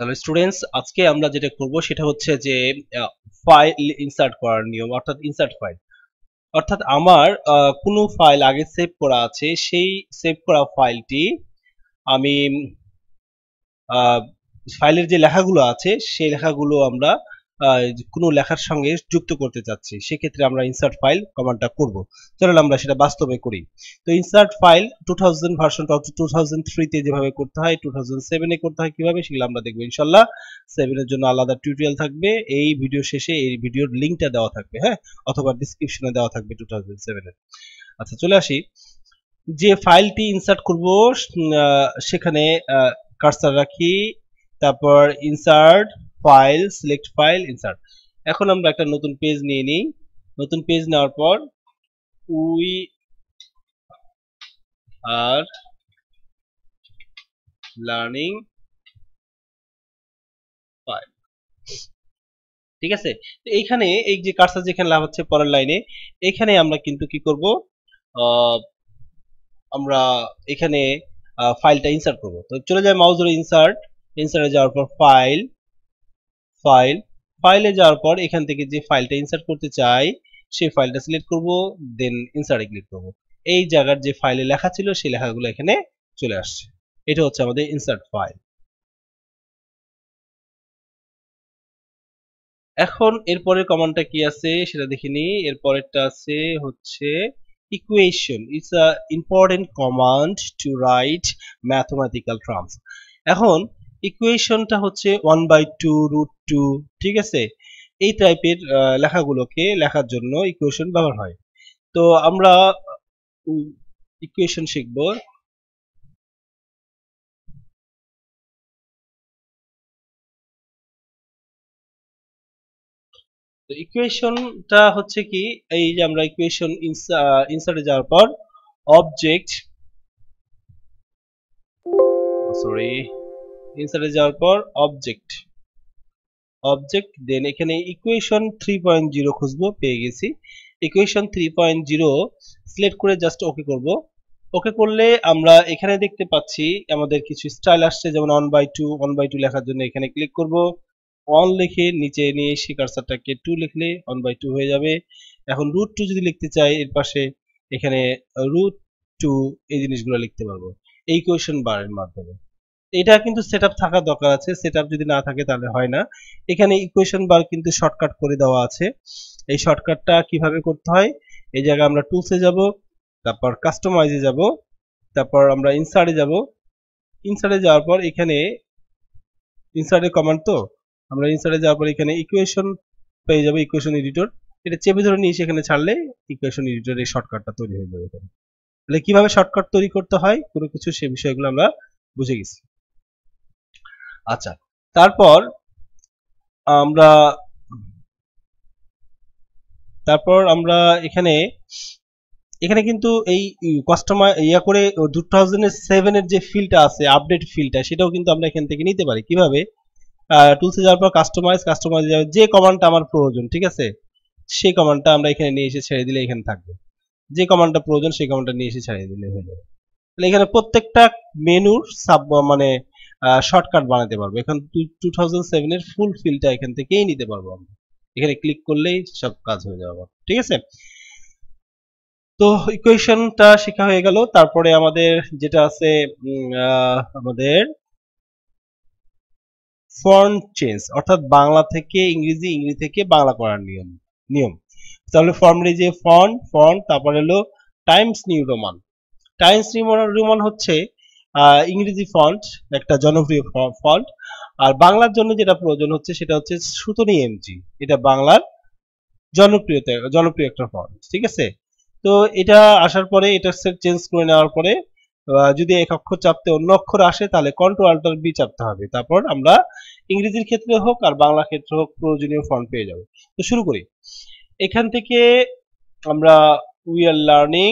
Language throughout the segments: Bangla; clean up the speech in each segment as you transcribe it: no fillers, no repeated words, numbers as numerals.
তাহলে স্টুডেন্টস আজকে আমরা যেটা করব সেটা হচ্ছে যে ফাইল ইনসার্ট করার নিয়ম, অর্থাৎ ইনসার্ট ফাইল। অর্থাৎ আমার কোনো ফাইল আগে সেভ করা আছে, সেই সেভ করা ফাইলটি আমি ফাইলের যে লেখাগুলো আছে সেই লেখাগুলো আমরা কোনো লেখার সঙ্গে যুক্ত করতে চাচ্ছি, সেক্ষেত্রে আমরা ইনসার্ট ফাইল কমান্ডটা করব। চলুন আমরা সেটা বাস্তবে করি। তো ইনসার্ট ফাইল 2000 ভার্সন 2003 তে যেভাবে করতে হয় 2007 এ করতে হয় কিভাবে, সেগুলো আমরা দেখবো ইনশাল্লাহ। 7 এর জন্য আলাদা টিউটোরিয়াল থাকবে, এই ভিডিও শেষে এই ভিডিওর লিংকটা দেওয়া থাকবে, হ্যাঁ, অথবা ডিসক্রিপশনে দেওয়া থাকবে 2007 এর। আচ্ছা, চলে আসি। যে ফাইলটি ইনসার্ট করব সেখানে কার্সার রাখি, তারপর insert file, select file, insert. এখন আমরা একটা নতুন পেজ নিয়ে নিই। নতুন পেজ নেওয়ার পর উই আর লার্নিং ফাইল, ঠিক আছে। তো এইখানে এই যে কার্সার যেখানে লাভ হচ্ছে পরের লাইনে, এখানে আমরা কিন্তু কি করব, আমরা এখানে ফাইলটা ইনসার্ট করব। তো চলে যায় মাউস ধরে ইনসার্ট, ইনসার্টে যাওয়ার পর ফাইল, ফাইল, ফাইলে যাওয়ার পর এখান থেকে যে ফাইলটা ইনসার্ট করতে চাই সেই ফাইলটা সিলেক্ট করব, দেন ইনসার্টে ক্লিক করব। এই জায়গার যে ফাইলে লেখা ছিল সেই লেখাগুলো এখানে চলে আসছে। এটা হচ্ছে আমাদের ইনসার্ট ফাইল। এখন এরপরের কমান্ডটা কি আছে সেটা দেখে নিই। এরপরেরটা আছে হচ্ছে equation. It's a important command to write mathematical terms. এখন ইকুয়েশনটা হচ্ছে 1/2 √2, ঠিক আছে। এই টাইপের লেখাগুলোকে লেখার জন্য ইকুয়েশন ব্যবহার হয়। তো আমরা ইকুয়েশন শিখব। তো ইকুয়েশনটা হচ্ছে কি, এই যে আমরা ইকুয়েশন ইনসার্টে যাওয়ার পর অবজেক্ট, সরি, ইনসার্টে যাওয়ার পর অবজেক্ট, অবজেক্ট, দেন এখানে ইকুয়েশন 3.0 খুঁজবো, পেয়ে গেছি। ইকুয়েশন 3.0 সিলেক্ট করে জাস্ট ওকে করব। ওকে করলে আমরা এখানে দেখতে পাচ্ছি আমাদের কিছু স্টাইল আসছে, যেমন 1/2, 1/2 লেখার জন্য এখানে ক্লিক করব। 1 লিখে নিচে নিয়ে এসে কার্সারটাকে 2 লিখলে 1/2 হয়ে যাবে। এখন √2 যদি লিখতে চাই এর পাশে এখানে √2 এই জিনিসগুলো লিখতে পারবো এই ইকুয়েশন বারের মাধ্যমে। এটা কিন্তু সেটআপ থাকা দরকার আছে, সেটআপ যদি না থাকে তাহলে হয় না। এখানে ইকুয়েশন বার কিন্তু শর্টকাট করে দেওয়া আছে। এই শর্টকাটটা কিভাবে করতে হয়, এই জায়গায় আমরা টুলসে যাব, তারপর কাস্টমাইজে যাব, তারপর আমরা ইনসার্টে যাব। ইনসার্টে যাওয়ার পর এখানে ইনসার্টের কমান্ড, তো আমরা ইনসার্টে যাওয়ার পর এখানে ইকুয়েশন পেয়ে যাবো, ইকুয়েশন এডিটর। এটা চেপে ধরে নিয়ে সেখানে ছাড়লে ইকুয়েশন এডিটরের শর্টকাটটা তৈরি হয়ে যাবে। তাহলে কিভাবে শর্টকাট তৈরি করতে হয় কোনো কিছু সে বিষয়গুলো আমরা বুঝে গেছি। আচ্ছা, তারপর আমরা এখানে এখানে কিন্তু এই কাস্টমার ইয়া করে 2007 এর যে ফিল্ডটা আছে, আপডেট ফিল্ডটা, সেটাও কিন্তু আমরা এখান থেকে নিতে পারি। কিভাবে, টুলসে যাওয়ার পর কাস্টমাইজ যে কমান্ডটা আমার প্রয়োজন, ঠিক আছে, সেই কমান্ডটা আমরা এখানে নিয়ে এসে ছেড়ে দিলে এখানে থাকবে। যে কমান্ডটা প্রয়োজন সেই কমান্ডটা নিয়ে এসে ছেড়ে দিলে হয়ে যাবে। তাহলে এখানে প্রত্যেকটা মেনুর সাব মানে শর্টকাট বানাতে পারবো। এখন 2007 এর ফুল ফিলটা এখান থেকেই নিতে পারবো আমরা। এখানে ক্লিক করলেই সব কাজ হয়ে যাবে, ঠিক আছে। তো ইকুয়েশনটা শেখা হয়ে গেল। তারপরে আমাদের যেটা আছে আমাদের ফন্ট চেঞ্জ, অর্থাৎ বাংলা থেকে ইংরেজি, ইংরেজি থেকে বাংলা করার নিয়ম নিয়ম তাহলে ফর্মুলা যে ফন্ট, তারপরে হলো Times new Roman. Times new Roman হচ্ছে ইংরেজি ফন্ট, একটা জনপ্রিয় ফন্ট। আর বাংলার জন্য যেটা প্রয়োজন হচ্ছে সেটা হচ্ছে সুতনি এমজি, এটা বাংলার জনপ্রিয় একটা ফন্ট, ঠিক আছে। তো এটা আসার পরে এটা চেঞ্জ করে নেওয়ার পরে যদি এক অক্ষর চাপতে অন্য অক্ষর আসে তাহলে কন্ট্রোল অল্টার বি চাপতে হবে। তারপর আমরা ইংরেজির ক্ষেত্রে হোক আর বাংলা ক্ষেত্রে হোক প্রয়োজনীয় ফন্ট পেয়ে যাবো। তো শুরু করি এখান থেকে। আমরা we are learning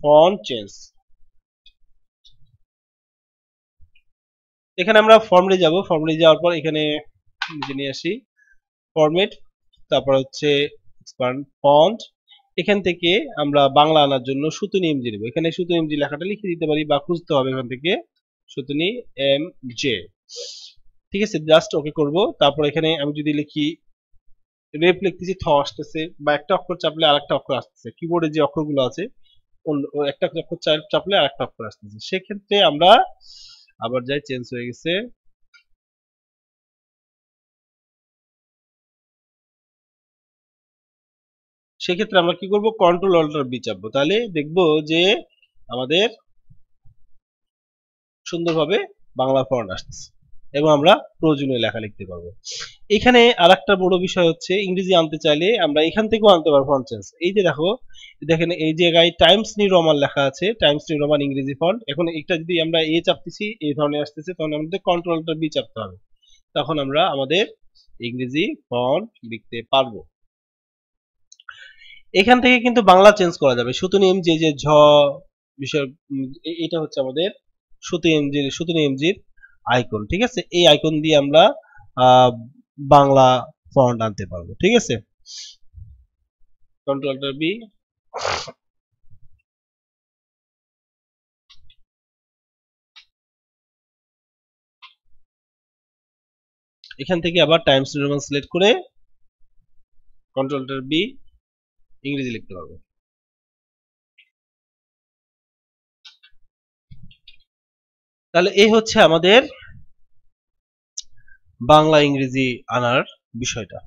font change, এখানে আমরা ফর্মে যাব। ফর্মে যাওয়ার পর এখানে নিচে নিয়ে আসি ফরম্যাট, তারপর হচ্ছে এক্সপ্যান্ড ফন্ট। এখান থেকে আমরা বাংলা আনার জন্য সুতনি এমজি নেব। এখানে সুতনি এমজি লেখাটা লিখে দিতে পারি বা খুঁজতে হবে এখান থেকে সুতনি এম জে। ঠিক আছে, জাস্ট ওকে করব। তারপর এখানে আমি যদি লিখি রেপ লিখতেছি, থ আসতেছে, বা একটা অক্ষর চাপলে আরেকটা অক্ষর আসতেছে, কিবোর্ডে যে অক্ষরগুলো আছে একটা অক্ষর চাপলে আরেকটা অক্ষর আসতেছে, সেক্ষেত্রে আমরা আবার যাই, চেঞ্জ হয়ে গেছে। সেক্ষেত্রে আমরা কি করব, কন্ট্রোল অল্টার বি চাপবো, তাহলে দেখবো যে আমাদের সুন্দরভাবে বাংলা ফন্ট আসতেছে এবং আমরা প্রয়োজনীয় লেখা লিখতে পারবো। এখানে আরেকটা বড় বিষয় হচ্ছে, ইংরেজি আনতে চাইলে আমরা এখান থেকেও আনতে পারবো ফন্ট চেঞ্জ। এই যে দেখো, দেখেন এই জায়গায় টাইমস নিউ রোমান লেখা আছে, টাইমস নিউ রোমান ইংরেজি ফন্ট। এখন এটা যদি আমরা এ চাপতেছি, এই ধরনের আসতেছে, তখন আমাদের কন্ট্রোল অল্টার বি চাপতে হবে, তখন আমরা আমাদের ইংরেজি ফন্ট লিখতে পারবো। এখান থেকে কিন্তু বাংলা চেঞ্জ করা যাবে। সুতুনি এমজি, যে ঝ বিষয়, এটা হচ্ছে আমাদের সুতুনি এমজির আইকন। ঠিক আছে, এই আইকন দিয়ে আমরা বাংলা ফন্ট আনতে পারবো। ঠিক আছে, কন্ট্রোল অল্টার বি। এখান থেকে আবার টাইমস নিউ রোমান সিলেক্ট করে কন্ট্রোল অল্টার বি ইংরেজি লিখতে পারবো। তাহলে এই হচ্ছে আমাদের বাংলা ইংরেজি আনার বিষয়টা।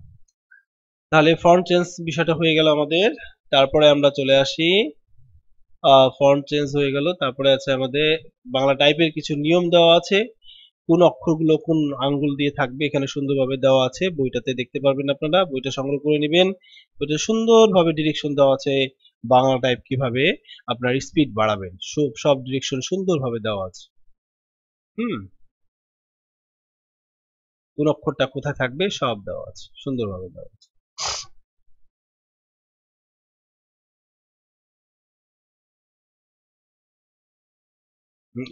তাহলে ফন্ট চেঞ্জ বিষয়টা হয়ে গেল আমাদের। তারপরে আমরা চলে আসি, ফন্ট চেঞ্জ হয়ে গেল, তারপরে আছে আমাদের বাংলা টাইপের কিছু নিয়ম দেওয়া আছে, কোন অক্ষরগুলো কোন আঙ্গুল দিয়ে থাকবে এখানে সুন্দরভাবে দেওয়া আছে, বইটাতে দেখতে পারবেন আপনারা, বইটা সংগ্রহ করে নেবেন। বইটা সুন্দরভাবে ডিরেকশন দেওয়া আছে, বাংলা টাইপ কিভাবে আপনার স্পিড বাড়াবেন, সব ডিরেকশন সুন্দরভাবে দেওয়া আছে। কোন অক্ষরটা কোথায় থাকবে সব দেওয়া আছে, সুন্দরভাবে দেওয়া আছে।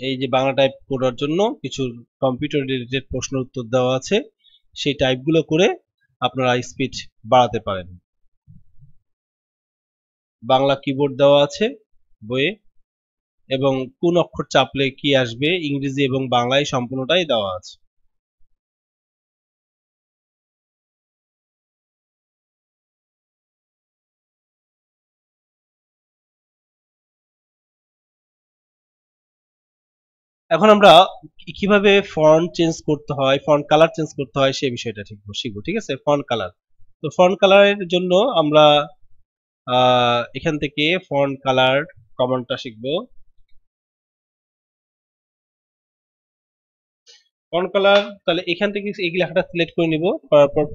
এই যে বাংলা টাইপ করার জন্য কিছু কম্পিউটার রিলেটেড প্রশ্ন উত্তর দেওয়া আছে, সেই টাইপগুলো করে আপনারা স্পিড বাড়াতে পারেন। বাংলা কিবোর্ড দেওয়া আছে বইয়ে, এবং কোন অক্ষর চাপলে কি আসবে ইংরেজি এবং বাংলায় সম্পূর্ণটাই দেওয়া আছে। এখন আমরা কিভাবে ফন্ট চেঞ্জ করতে হয়, ফন্ট কালার চেঞ্জ করতে হয় সেই বিষয়টা শিখবো। ঠিক আছে, ফন্ট কালার। তো ফন্ট কালারের জন্য আমরা এখান থেকে ফন্ট কালার কমান্ডটা শিখবো। ফন্ট কালার, তাহলে এখান থেকে এই লেখাটা সিলেক্ট করে নিব, করার পর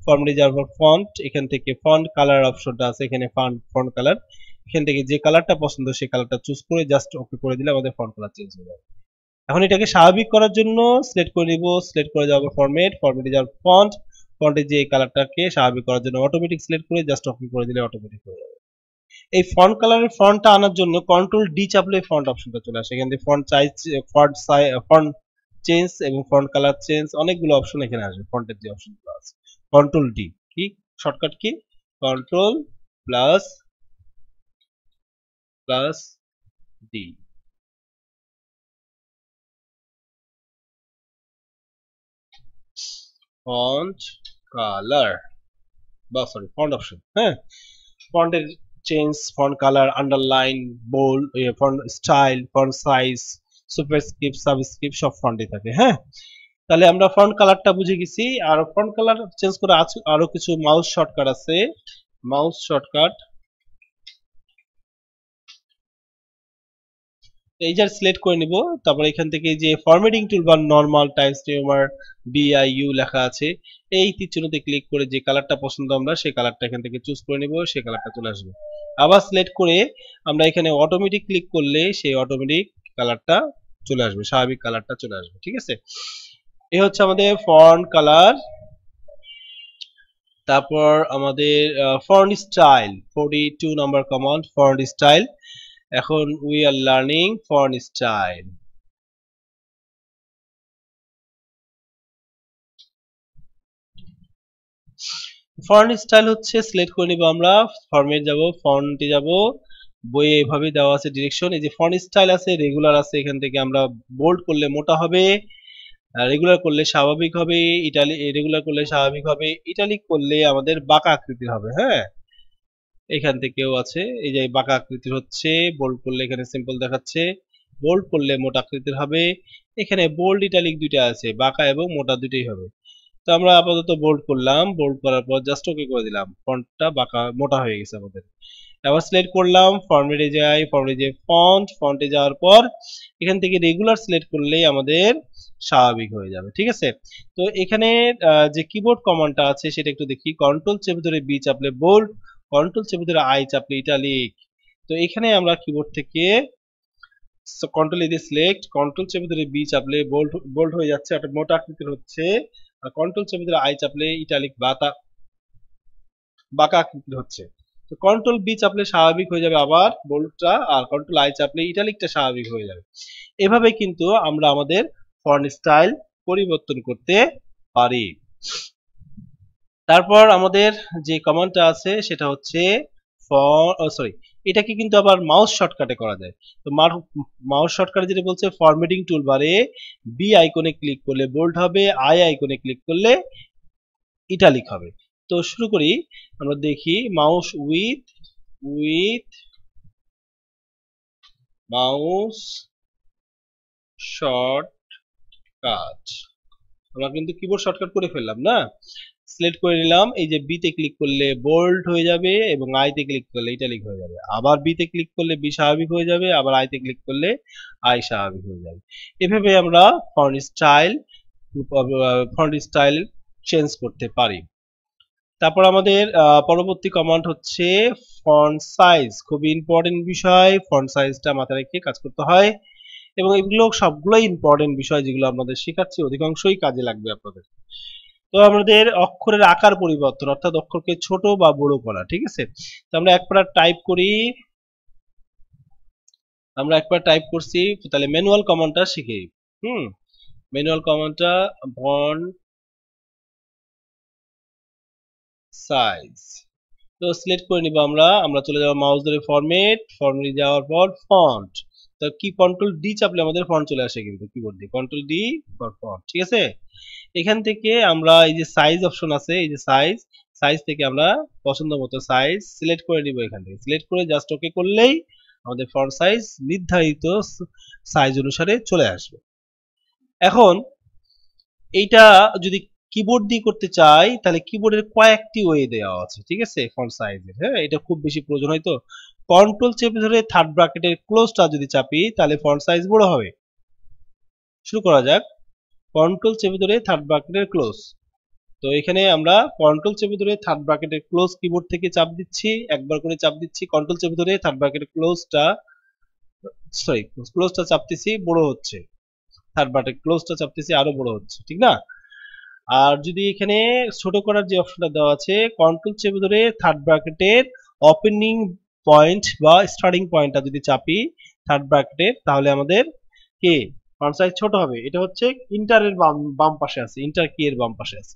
ফরম্যাটে যাওয়ার পর ফন্ট, এখান থেকে ফন্ট কালার অপশনটা আছে, এখানে ফন্ট কালার, এখান থেকে যে কালারটা পছন্দ সেই কালারটা চুজ করে জাস্ট ওকে করে দিলে আমাদের ফন্ট কালার চেঞ্জ হয়ে যাবে। এখন এটাকে স্বাভাবিক করার জন্য সিলেক্ট করে নিব, সিলেক্ট করে যাওয়ার ফরম্যাটে যাওয়ার ফন্টে যে কালারটাকে স্বাভাবিক করার জন্য অটোমেটিক সিলেক্ট করে জাস্ট ওকে করে দিলে অটোমেটিক হয়ে যাবে। এই ফন্ট কালারের ফন্টটা আনার জন্য কন্ট্রোল ডি চাপলে ফন্ট অপশনটা চলে আসে, এখান থেকে ফন্ট চেঞ্জ এবং ফন্ট কালার চেঞ্জ, অনেকগুলো অপশন এখানে আসবে। ফন্টের যে অপশনগুলো আছে, control D key shortcut key, control plus plus D, font colour, বা সরি ফন্ট অপশন। হ্যাঁ, ফন্টের change, font colour, underline, bold, font style, font size, superscript, subscript সব ফন্টে থাকে। হ্যাঁ, তাহলে আমরা ফন্ট কালারটা বুঝে গেছি। আর ফন্ট কালার চেঞ্জ করে আছে আরো কিছু মাউস শর্টকাট আছে, মাউস শর্টকাট। এই যে সিলেক্ট করে নিব, তারপর এখান থেকে যে ফরম্যাটিং টুলবার নরমাল টাইপস টিউমার বিআইইউ লেখা আছে, এই তীরচিহ্নতে ক্লিক করে যে কালারটা পছন্দ আমরা সেই কালারটা এখান থেকে চুজ করে নিব, সেই কালারটা চলে আসবে। আবার সিলেক্ট করে আমরা এখানে অটোমেটিক ক্লিক করলে সেই অটোমেটিক কালারটা চলে আসবে, স্বাভাবিক কালারটা চলে আসবে। ঠিক আছে, এই হচ্ছে আমাদের ফন্ট কালার। তারপর আমাদের font style, 42 number command, font style. এখন we are learning font style. Font style হচ্ছে সিলেক্ট করে নিব আমরা, ফরম্যাট যাব, ফন্টে যাব, বইয়ে এভাবে দেওয়া আছে ডিরেকশন। এই যে ফন্ট স্টাইল আছে, রেগুলার আছে, এখান থেকে আমরা বোল্ড করলে মোটা হবে, রেগুলার করলে স্বাভাবিক হবে, রেগুলার করলে স্বাভাবিক হবে, ইটালিক করলে আমাদের বাঁকা আকৃতির হবে। হ্যাঁ, এখান থেকেও আছে, এই যে বাঁকা আকৃতির হচ্ছে, বোল্ড করলে এখানে সিম্পল দেখাচ্ছে, বোল্ড করলে মোটা আকৃতির হবে। এখানে বোল্ড ইটালিক দুইটা আছে, বাঁকা এবং মোটা দুইটাই হবে। তো আমরা আপাতত বোল্ড করলাম, বোল্ড করার পর জাস্ট ওকে করে দিলাম, ফন্টটা বাঁকা মোটা হয়ে গেছে আমাদের। আবার সিলেক্ট করলাম, ফরম্যাটে যাই, ফরম্যাটে যে ফন্টে যাওয়ার পর এখান থেকে রেগুলার সিলেক্ট করলেই আমাদের স্বাভাবিক হয়ে যাবে। ঠিক আছে, তো এখানে যে কিবোর্ড কমান্ডটা আছে সেটা একটু দেখি। কন্ট্রোল চেপে ধরে বি চাপলে বোল্ড, কন্ট্রোল চেপে ধরে আই চাপলে ইটালিক। তো এখানে আমরা কিবোর্ড থেকে কন্ট্রোল দিয়ে সিলেক্ট, কন্ট্রোল চেপে ধরে বি চাপলে বোল্ড বোল্ড হয়ে যাচ্ছে, অর্থাৎ মোটা আকৃতির হচ্ছে। আর কন্ট্রোল চেপে ধরে আই চাপলে ইটালিক বাঁকা আকৃতির হচ্ছে। তো কন্ট্রোল বি চাপলে স্বাভাবিক হয়ে যাবে আবার বোল্ডটা, আর কন্ট্রোল আই চাপলে ইটালিকটা স্বাভাবিক হয়ে যাবে। এভাবে কিন্তু আমরা আমাদের ফন্ট স্টাইল পরিবর্তন করতে পারি। তারপর আমাদের যে কমান্ডটা আছে সেটা হচ্ছে সরি, এটাকে কিন্তু আবার মাউস শর্টকাটে করা যায়। তো মাউস শর্টকাটে যেটা বলছে, ফরম্যাটিং টুলবারে বি আইকনে ক্লিক করলে বোল্ড হবে, আই আইকনে ক্লিক করলে ইটালিক হবে। তো শুরু করি, আমরা দেখি মাউস উইথ মাউস শর্টকাট, আমরা কিন্তু কিবোর্ড শর্টকাট করে ফেললাম না। সিলেক্ট করে নিলাম, এই যে বি তে ক্লিক করলে বোল্ড হয়ে যাবে এবং আই তে ক্লিক করলে ইটালিক হয়ে যাবে, আবার বি তে ক্লিক করলে বি স্বাভাবিক হয়ে যাবে, আবার আই তে ক্লিক করলে আই স্বাভাবিক হয়ে যাবে। এভাবে আমরা ফন্ট স্টাইল চেঞ্জ করতে পারি। তারপর আমাদের পরবর্তী কমান্ড হচ্ছে ফন্ট সাইজ। খুবই ইম্পর্টেন্ট বিষয়, ফন্ট সাইজটা মাথায় রেখে কাজ করতে হয়, এবং এগুলো সবগুলোই ইম্পর্টেন্ট বিষয়, যেগুলো আমাদের শেখাচ্ছি অধিকাংশই কাজে লাগবে আপনাদের। তো আমাদের অক্ষরের আকার পরিবর্তন, অর্থাৎ অক্ষরকে ছোট বা বড় করা। ঠিক আছে, তো আমরা একবার টাইপ করি, আমরা একবার টাইপ করছি, তাহলে ম্যানুয়াল কমান্ডটা শিখি। ম্যানুয়াল কমান্ডটা ফন্ট সাইজ, তো সিলেক্ট করে নিব, আমরা চলে যাব মাউস ধরে ফরম্যাটে যাওয়ার পর ফন্ট। তো কি কন্ট্রোল ডি চাপলে আমাদের ফন্ট চলে আসে, কিন্তু কিবোর্ড দিয়ে কন্ট্রোল ডি ফর ফন্ট। ঠিক আছে, এখান থেকে আমরা এই যে সাইজ অপশন আছে, এই যে সাইজ থেকে আমরা পছন্দ মতো সাইজ সিলেক্ট করে নিব। এখান থেকে সিলেক্ট করে জাস্ট ওকে করলেই আমাদের ফন্ট সাইজ নির্ধারিত সাইজ অনুসারে চলে আসবে। এখন এইটা যদি কিবোর্ড দিয়ে করতে চাই, তাহলে কিবোর্ডের কয়েকটি ওয়ে দেওয়া আছে। ঠিক আছে, ফন্ট সাইজের, হ্যাঁ, এটা খুব বেশি প্রয়োজন হয়। তো কন্ট্রোল চেপে ধরে থার্ড ব্র্যাকেটের ক্লোজটা যদি চাপি তাহলে ফন্ট সাইজ বড় হবে। শুরু করা যাক, কন্ট্রোল চেপে ধরে থার্ড ব্র্যাকেটের ক্লোজ। তো এখানে আমরা কন্ট্রোল চেপে ধরে থার্ড ব্র্যাকেটের ক্লোজ কিবোর্ড থেকে চাপ দিচ্ছি, একবার করে চাপ দিচ্ছি, কন্ট্রোল চেপে ধরে থার্ড ব্র্যাকেটের ক্লোজটা চাপতেছি, বড় হচ্ছে, থার্ড ব্র্যাকেট ক্লোজটা চাপতেছি, আরো বড় হচ্ছে, ঠিক না? আর যদি এখানে ছোট করার যে অপশনটা দেওয়া আছে, কন্ট্রোল চেপে ধরে থার্ড ব্র্যাকেটের ওপেনিং পয়েন্ট বা স্টার্টিং পয়েন্টটা যদি চাপি থার্ড ব্র্যাকেটের, তাহলে আমাদের কি ফন্ট সাইজ ছোট হবে। এটা হচ্ছে ইন্টারের বাম পাশে আছে, ইন্টার কি এর বাম পাশে আছে।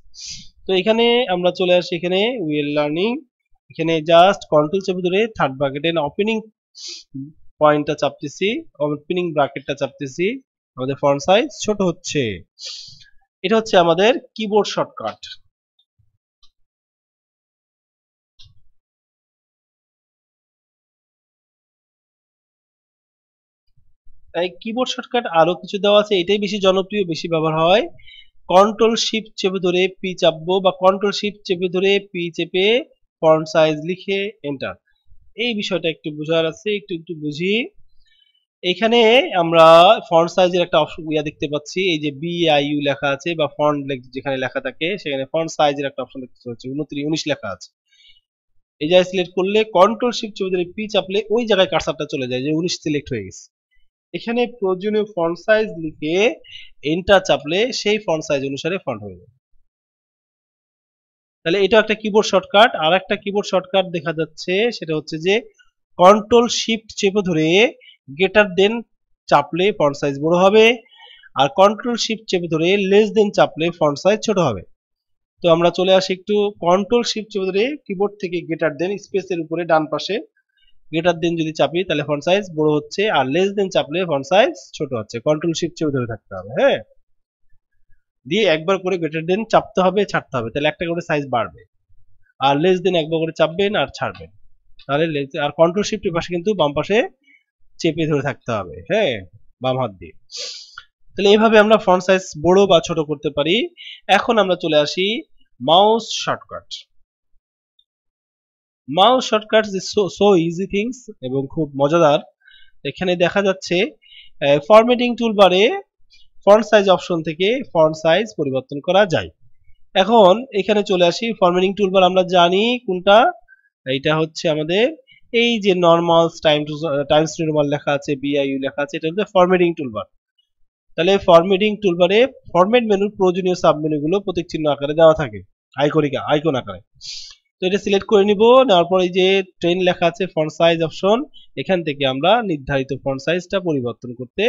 তো এখানে আমরা চলে আসি, এখানে উইল লার্নিং, এখানে জাস্ট কন্ট্রোল চেপে ধরে থার্ড ব্র্যাকেটের ওপেনিং পয়েন্টটা চাপতেছি, ওপেনিং ব্র্যাকেটটা চাপতেছি, আমাদের ফন্ট সাইজ ছোট হচ্ছে। এটা হচ্ছে আমাদের কিবোর্ড শর্টকাট। তাই কিবোর্ড শর্টকাট আরো কিছু দেওয়া আছে, এটাই বেশি জনপ্রিয়, বেশি ব্যবহার হয়। কন্ট্রোল শিফট চেপে ধরে পি চাপবো, বা কন্ট্রোল শিফট চেপে ধরে পি চেপে ফন্ট সাইজ লিখে এন্টার। এই বিষয়টা একটু বোঝার আছে, একটু একটু বুঝি। এখানে আমরা ফন্ট সাইজের একটা অপশন দেখতে পাচ্ছি, এই যে বিআইইউ লেখা আছে, বা ফন্ট যেখানে লেখা থাকে সেখানে ফন্ট সাইজের একটা অপশন দেখতে পাচ্ছি, 19 লেখা আছে। এই জায়গায় সিলেক্ট করলে কন্ট্রোল শিফট চেপে ধরে পি চাপলে ওই জায়গায় কার্সারটা চলে যায়, যে 19 সিলেক্ট হয়ে গেছে। এখানে প্রয়োজনীয় ফন্ট সাইজ লিখে এন্টার চাপলে সেই ফন্ট সাইজ অনুসারে ফন্ট হয়ে যাবে। তাহলে এটা একটা কিবোর্ড শর্টকাট। আর একটা কিবোর্ড শর্টকাট দেখা যাচ্ছে, সেটা হচ্ছে যে কন্ট্রোল শিফট চেপে ধরে গ্রেটার দেন চাপলে ফন্ট সাইজ বড় হবে, আর কন্ট্রোল শিফট চেপে ধরে লেস দেন চাপলে ফন্ট সাইজ ছোট হবে। তো আমরা চলে আসি একটু, কন্ট্রোল শিফট চেপে ধরে কিবোর্ড থেকে গ্রেটার দেন স্পেসের উপরে ডান পাশে গ্রেটার দেন যদি চাপি তাহলে ফন্ট সাইজ বড় হচ্ছে, আর লেস দেন চাপলে ফন্ট সাইজ ছোট হচ্ছে। কন্ট্রোল শিফট চেপে ধরে থাকতে হবে। হ্যাঁ, দিয়ে একবার করে গ্রেটার দেন চাপতে হবে, ছাড়তে হবে, তাহলে একটা করে সাইজ বাড়বে। আর লেস দেন একবার করে চাপবেন আর ছাড়বেন, তাহলে আর কন্ট্রোল শিফটের পাশে কিন্তু বাম পাশে চেপে ধরে থাকতে হবে, হ্যাঁ, বাম হাত দিয়ে। তাহলে এইভাবে আমরা ফন্ট সাইজ বড় বা ছোট করতে পারি। এখন আমরা চলে আসি mouse shortcut. Mouse shortcut is so easy things এবং খুব মজাদার। এখানে দেখা যাচ্ছে ফরম্যাটিং টুলবারে ফন্ট সাইজ অপশন থেকে ফন্ট সাইজ পরিবর্তন করা যায়। এখন এখানে চলে আসি ফরম্যাটিং টুলবার, আমরা জানি কোনটা, এইটা হচ্ছে আমাদের এই যে নরমাল টাইমস নরমাল লেখা আছে, বিআইইউ লেখা আছে, এটা হচ্ছে ফরম্যাটিং টুলবার। তাহলে ফরম্যাটিং টুলবারে ফরম্যাট মেনুর প্রয়োজনীয় সাব মেনুগুলো প্রতীক চিহ্ন আকারে দেওয়া থাকে, আইকন আকারে। তো এটা সিলেক্ট করে নিব, নেওয়ার পর এই যে ট্রেন লেখা আছে ফন্ট সাইজ অপশন, এখান থেকে আমরা নির্ধারিত ফন্ট সাইজটা পরিবর্তন করতে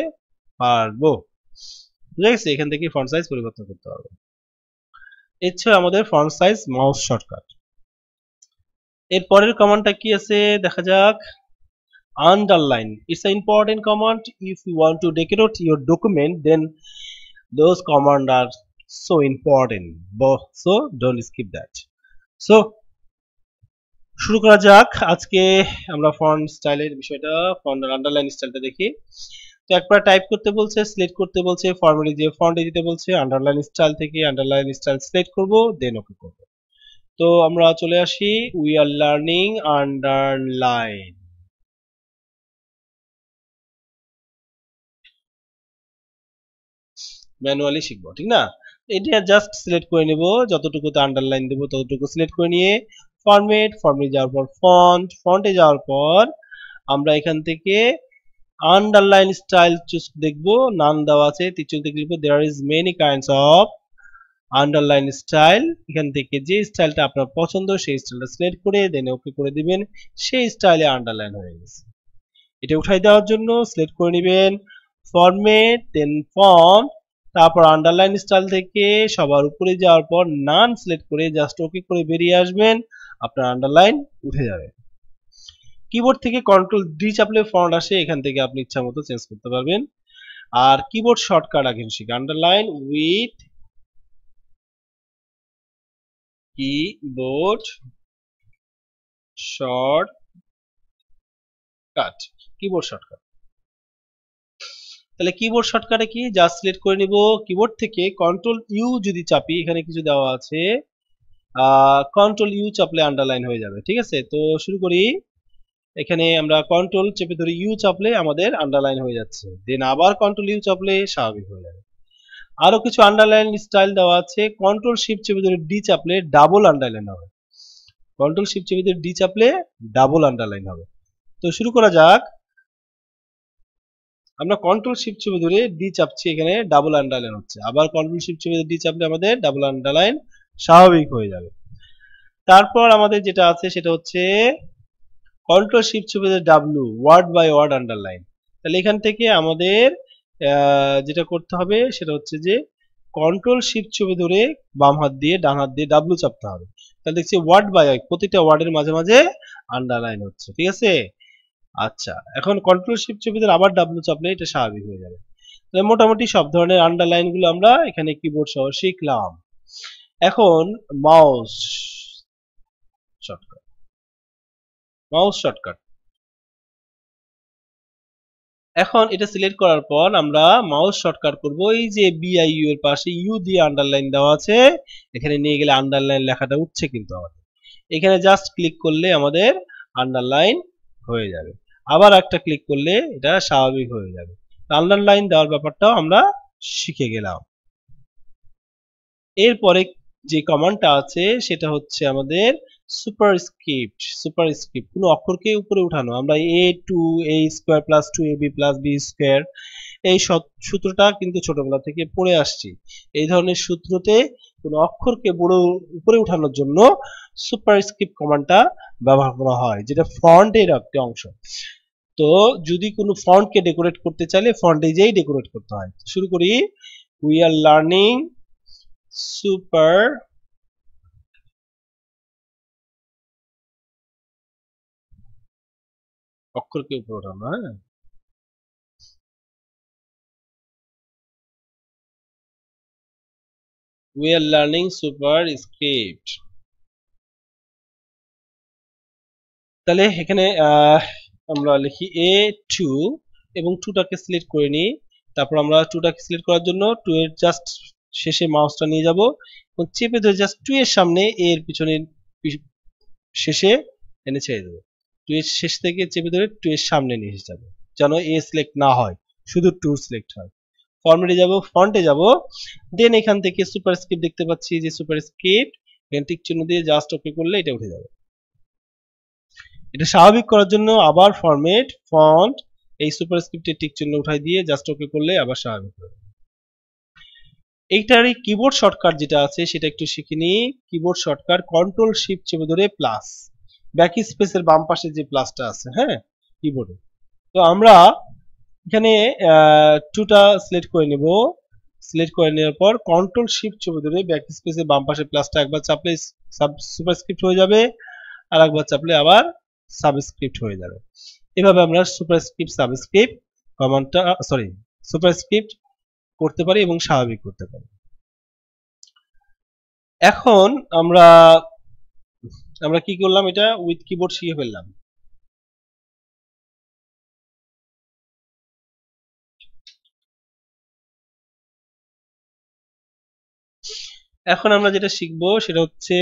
পারবো। বুঝা গেছে, এখান থেকে ফন্ট সাইজ পরিবর্তন করতে পারবো। এই হচ্ছে আমাদের ফন্ট সাইজ মাউস শর্টকাট। এর পরের কমান্ডটা কি আছে দেখা যাক। Underline, it's an important command. If you want to decorate your document, then those commands are so important, so don't skip that. So শুরু করা যাক। আজকে আমরা ফন্ট স্টাইলের বিষয়টা, ফন্ট আন্ডারলাইন স্টাইলটা দেখি। তো একবার টাইপ করতে বলছে, সিলেক্ট করতে বলছে, ফরম্যাটে যে ফন্টে দিতে বলছে, আন্ডারলাইন স্টাইল থেকে আন্ডারলাইন স্টাইল সিলেক্ট করব, দেন ওকে করব। তো আমরা চলে আসি, we are learning underline. Manually শিখবো, ঠিক না? এটা জাস্ট সিলেক্ট করে নেব, যতটুকুতে আন্ডারলাইন দেবো ততটুকু সিলেক্ট করে নিয়ে ফরম্যাটে যাওয়ার পর ফন্টে যাওয়ার পর আমরা এখান থেকে আন্ডারলাইন স্টাইল চুজ দেখবো, নাম দেওয়া আছে, তীর লিখবো there is many kinds of underline style. এখান থেকে যে স্টাইলটা আপনার পছন্দ সেই স্টাইলটা সিলেক্ট করে দেন ওকে করে দিবেন, সেই স্টাইলে আন্ডারলাইন হয়ে গেছে। এটা উঠাই দেওয়ার জন্য সিলেক্ট করে নেবেন ফরম্যাট, দেন ফন্ট, তারপর আন্ডারলাইন স্টাইল থেকে সবার উপরে যাওয়ার পর নান সিলেক্ট করে জাস্ট ওকে করে বেরিয়ে আসবেন, আপনার আন্ডারলাইন উঠে যাবে। কিবোর্ড থেকে কন্ট্রোল ডি চাপলে ফন্ট আসে, এখান থেকে আপনি ইচ্ছা মতো চেঞ্জ করতে পারবেন। আর কিবোর্ড শর্টকাট আগে শিখি, underline with keyboard shortcut, keyboard shortcut. তাহলে কিবোর্ড শর্টকাটে কি, জাস্ট সিলেক্ট করে নিব, কিবোর্ড থেকে কন্ট্রোল ইউ যদি চাপি, এখানে কিছু দেওয়া আছে, কন্ট্রোল ইউ চাপলে আন্ডারলাইন হয়ে যাবে, ঠিক আছে? তো শুরু করি। এখানে আমরা কন্ট্রোল চেপে ধরে ইউ চাপলে আমাদের আন্ডারলাইন হয়ে যাচ্ছে, দেন আবার কন্ট্রোল ইউ চাপলে স্বাভাবিক হয়ে যাবে। আরো কিছু আন্ডারলাইন স্টাইল দেওয়া আছে, কন্ট্রোল শিফট চেপে ধরে ডি চাপলে ডাবল আন্ডারলাইন হবে, কন্ট্রোল শিফট চেপে ধরে ডি চাপলে ডাবল আন্ডারলাইন হবে। তো শুরু করা যাক। আমরা কন্ট্রোল শিফট চেপে ধরে ডি চাপছি, এখানে ডাবল আন্ডারলাইন হচ্ছে, আবার কন্ট্রোল শিফট চেপে ডি চাপলে আমাদের ডাবল আন্ডারলাইন স্বাভাবিক হয়ে যাবে। তারপর আমাদের যেটা আছে সেটা হচ্ছে কন্ট্রোল শিফট চেপে W, word by word underline. তাহলে এখান থেকে আমাদের যেটা করতে হবে সেটা হচ্ছে যে কন্ট্রোল শিফট চেপে ধরে বাম হাত দিয়ে ডান হাত দিয়ে ডাব্লিউ চাপতে হবে, তাহলে দেখছি ওয়ার্ড বাই ওয়ার্ড প্রতিটা ওয়ার্ডের মাঝে মাঝে আন্ডারলাইন হচ্ছে, ঠিক আছে? আচ্ছা, এখন কন্ট্রোল শিফট চেপে ধরে আবার ডাব্লিউ চাপলে এটা স্বাভাবিক হয়ে যাবে। তাহলে মোটামুটি সব ধরনের আন্ডারলাইন গুলো আমরা এখানে কিবোর্ড সহ শিখলাম। এখন মাউস শর্টকাট, মাউস শর্টকাট। এখন এটা সিলেক্ট করার পর আমরা মাউস শর্টকাট করব, এই যে বিআইইউ এর পাশে ইউ দিয়ে আন্ডারলাইন দেওয়া আছে, এখানে নিয়ে গেলে আন্ডারলাইন লেখাটা উঠছে কিন্তু আমাদের, এখানে জাস্ট ক্লিক করলে আমাদের আন্ডারলাইন হয়ে যাবে, আবার একটা ক্লিক করলে এটা স্বাভাবিক হয়ে যাবে। আন্ডারলাইন দেওয়ার ব্যাপারটাও আমরা শিখে গেলাম। এরপরে যে কমান্ডটা আছে সেটা হচ্ছে আমাদের সুপারস্ক্রিপ্ট, কোনো অক্ষরকে উপরে উঠানো। আমরা a square plus 2ab plus b square, এই সূত্রটা কিন্তু ছোটবেলা থেকে পড়ে আসছি। এই ধরনের সূত্রতে কোনো অক্ষরকে বড় উপরে উঠানোর জন্য সুপারস্ক্রিপ্ট কমান্ডটা ব্যবহার করা হয়, যেটা ফন্টের একটি অংশ। তো যদি কোনো ফন্টকে ডেকোরেট করতে চাইলে ফন্টে যেই ডেকোরেট করতে হয়। শুরু করি, উই আর লার্নিং সুপার অক্ষরকে উপরে ওঠানো, হ্যাঁ। we are learning superscript. তাহলে এখানে আমরা লিখি a2 এবং 2টাকে সিলেক্ট করে নিই। তারপর আমরা 2টাকে সিলেক্ট করার জন্য 2 এর জাস্ট শেষে মাউসটা নিয়ে যাব এবং চেপে ধরে জাস্ট 2 এর সামনে a এর পিছনে শেষে এনে ছেড়ে দেবো। 2 এর শেষ থেকে চেপে ধরে 2 এর সামনে নিয়ে এসে যাবে, যেন a সিলেক্ট না হয়, শুধু 2 সিলেক্ট হয়। ফরম্যাটে যাব, ফন্টে যাব, দেন এখান থেকে সুপারস্ক্রিপ্ট দেখতে পাচ্ছি যে সুপারস্ক্রিপ্ট, এখানে টিক চিহ্ন দিয়ে জাস্ট ওকে করলে এটা উঠে যাবে। এটা স্বাভাবিক করার জন্য আবার ফরম্যাট, ফন্ট, এই সুপারস্ক্রিপ্টের টিক চিহ্ন উঠাই দিয়ে জাস্ট ওকে করলে আবার স্বাভাবিক হবে। এইটারই কিবোর্ড শর্টকাট যেটা আছে সেটা একটু শিখে নিই। কিবোর্ড শর্টকাট কন্ট্রোল শিফট চেপে ধরে প্লাস, ব্যাক স্পেসের বাম পাশে যে প্লাসটা আছে, হ্যাঁ, কিবোর্ডে। তো আমরা এখানে 2টা সিলেক্ট করে নেব। সিলেক্ট করে নেওয়ার পর কন্ট্রোল শিফট চেপে ধরে ব্যাক স্পেসের বাম পাশে প্লাসটা একবার চাপলে সুপারস্ক্রিপ্ট হয়ে যাবে, আর একবার চাপলে আবার সাবস্ক্রিপ্ট হয়ে যাবে। এভাবে আমরা সুপারস্ক্রিপ্ট সাবস্ক্রিপ্ট কমান্ডটা সুপারস্ক্রিপ্ট করতে পারি এবং স্বাভাবিক করতে পারি। এখন আমরা কি করলাম, এটা উইথ কিবোর্ড শিখে ফেললাম। এখন আমরা যেটা শিখবো সেটা হচ্ছে